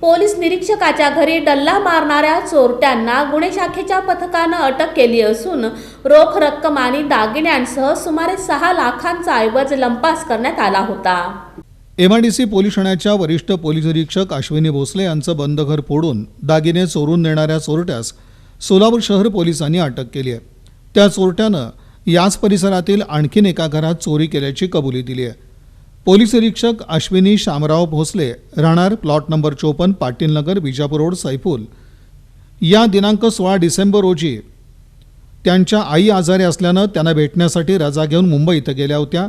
Police निरीक्षकाच्या घरी डल्ला मारणाऱ्या चोरट्यांना गुन्हे शाखेच्या पथकानं अटक केली असून रोख रक्कम आणि दागिन्यांसह सुमारे 6 लाखांचा ऐवज लंपास करण्यात आला होता। MIDC पोलीस ठाण्याच्या वरिष्ठ पोलीस निरीक्षक अश्विनी भोसले यांचं बंद घर फोडून दागिने चोरून नेणाऱ्या चोरट्यास सोलापूर शहर पोलिसांनी अटक केली आहे। त्या चोरट्यानं याच परिसरातील आणखीन एका घरात चोरी केल्याची कबुली दिली आहे। पोलीस निरीक्षक अश्विनी शामराव भोसले राहणार प्लॉट नंबर 54 पाटील नगर विजापूर रोड सैफुल या दिनांक 16 डिसेंबर रोजी त्यांच्या आई आजारी असल्यानं त्यांना भेटण्यासाठी रजा घेऊन मुंबई इथं गेल्या होत्या।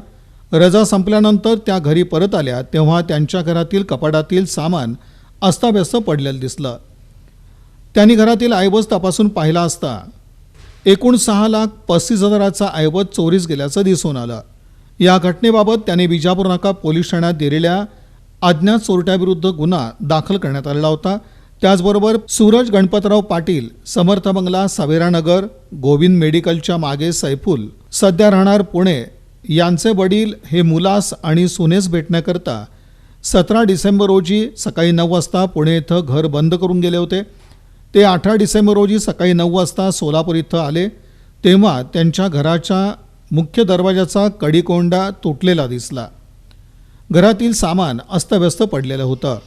रजा संपल्यानंतर त्या घरी परत आल्या तेव्हा त्यांच्या घरातील कपाटातील सामान अस्ताव्यस्त पडलेलं दिसलं। त्यांनी घरातील ऐवज तपासून पाहिला असता एकूण 6,35,000चा ऐवज चोरीस गेल्याचं दिसून आलं। या घटनेबाबत त्यांनी विजापूर नाका पोलीस ठाण्यात दिलेल्या अज्ञात चोरट्याविरुद्ध गुन्हा दाखल करण्यात आलेला होता। त्याचबरोबर सूरज गणपतराव पाटील समर्थ बंगला सवेरानगर गोविंद मेडिकलच्या मागे सैफुल सध्या राहणार पुणे यांचे वडील हे मुलास आणि सुनेस भेटण्याकरता 17 डिसेंबर रोजी सकाळी 9 वाजता पुणे इथं घर बंद करून गेले होते। ते 18 डिसेंबर रोजी सकाळी 9 वाजता सोलापूर इथं आले तेव्हा त्यांच्या घराच्या मुख्य दरवाजाचा कडिकोंडा तुटलेला दिसला। घरातील सामान अस्तव्यस्त पडलेलं होतं।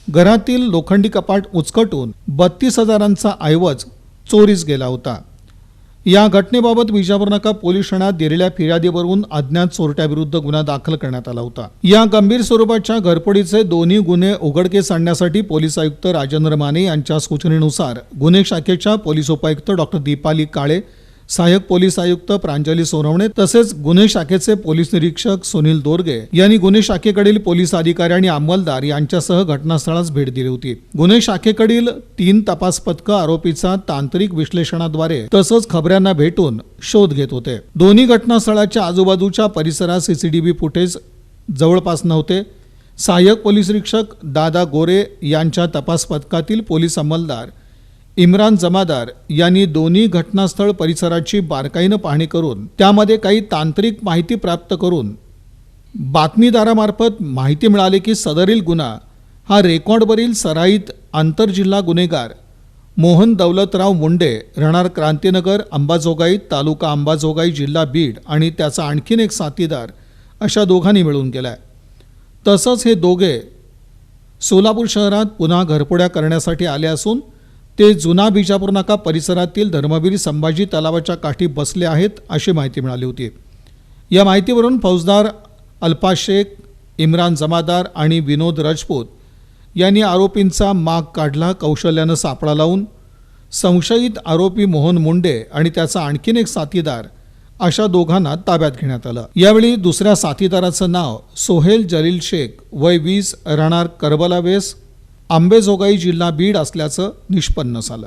घरातील लोखंडी कपाट उचकटून 32,000चा ऐवज चोरीस गेला होता। या घटनेबाबत विजापूर नाका पोलीस ठाण्यात दिलेल्या फिर्यादीवरून अज्ञात चोरट्याविरुद्ध गुन्हा दाखल करण्यात आला होता। या गंभीर स्वरूपाच्या घरफोडीचे दोन्ही गुन्हे उघडकीस आणण्यासाठी पोलीस आयुक्त राजेंद्र माने यांच्या सूचनेनुसार गुन्हे शाखेच्या पोलीस उपायुक्त डॉक्टर दीपाली काळे, सहाय्यक पोलीस आयुक्त प्रांजली सोनवणे तसेच गुन्हे शाखेचे पोलीस निरीक्षक सुनील दोरगे यांनी गुन्हे शाखेकडील पोलीस अधिकारी आणि अंमलदार यांच्यासह घटनास्थळास भेट दिली होती। गुन्हे शाखेकडील 3 तपास पथकं आरोपीचा तांत्रिक विश्लेषणाद्वारे तसंच खबऱ्यांना भेटून शोध घेत होते। दोन्ही घटनास्थळाच्या आजूबाजूच्या परिसरात CCTV फुटेज जवळपास नव्हते। सहाय्यक पोलीस निरीक्षक दादा गोरे यांच्या तपास पथकातील पोलीस अंमलदार इम्रान जमादार यांनी दोन्ही घटनास्थळ परिसराची बारकाईनं पाहणी करून त्यामध्ये काही तांत्रिक माहिती प्राप्त करून बातमीदारामार्फत माहिती मिळाली की सदरील गुन्हा हा रेकॉर्डवरील सराईत आंतरजिल्हा गुन्हेगार मोहन दौलतराव मुंडे राहणार क्रांतीनगर अंबाजोगाई तालुका अंबाजोगाई जिल्हा बीड आणि त्याचा आणखीन एक साथीदार अशा दोघांनी मिळून केलाय। तसंच हे दोघे सोलापूर शहरात पुन्हा घरफोड्या करण्यासाठी आले असून ते जुना बिजापूर नाका परिसरातील धर्मवीर संभाजी तलावाच्या काठी बसले आहेत अशी माहिती मिळाली होती। या माहितीवरून फौजदार अल्फा शेख, इम्रान जमादार आणि विनोद राजपूत यांनी आरोपींचा माग काढला। कौशल्यानं सापळा लावून संशयित आरोपी मोहन मुंडे आणि त्याचा आणखीन एक साथीदार अशा दोघांना ताब्यात घेण्यात आलं। यावेळी दुसऱ्या साथीदाराचं नाव सोहेल जलील शेख वय 20 राहणार करबला वेस अंबेजोगाई जिल्हा बीड असल्याचं निष्पन्न झालं।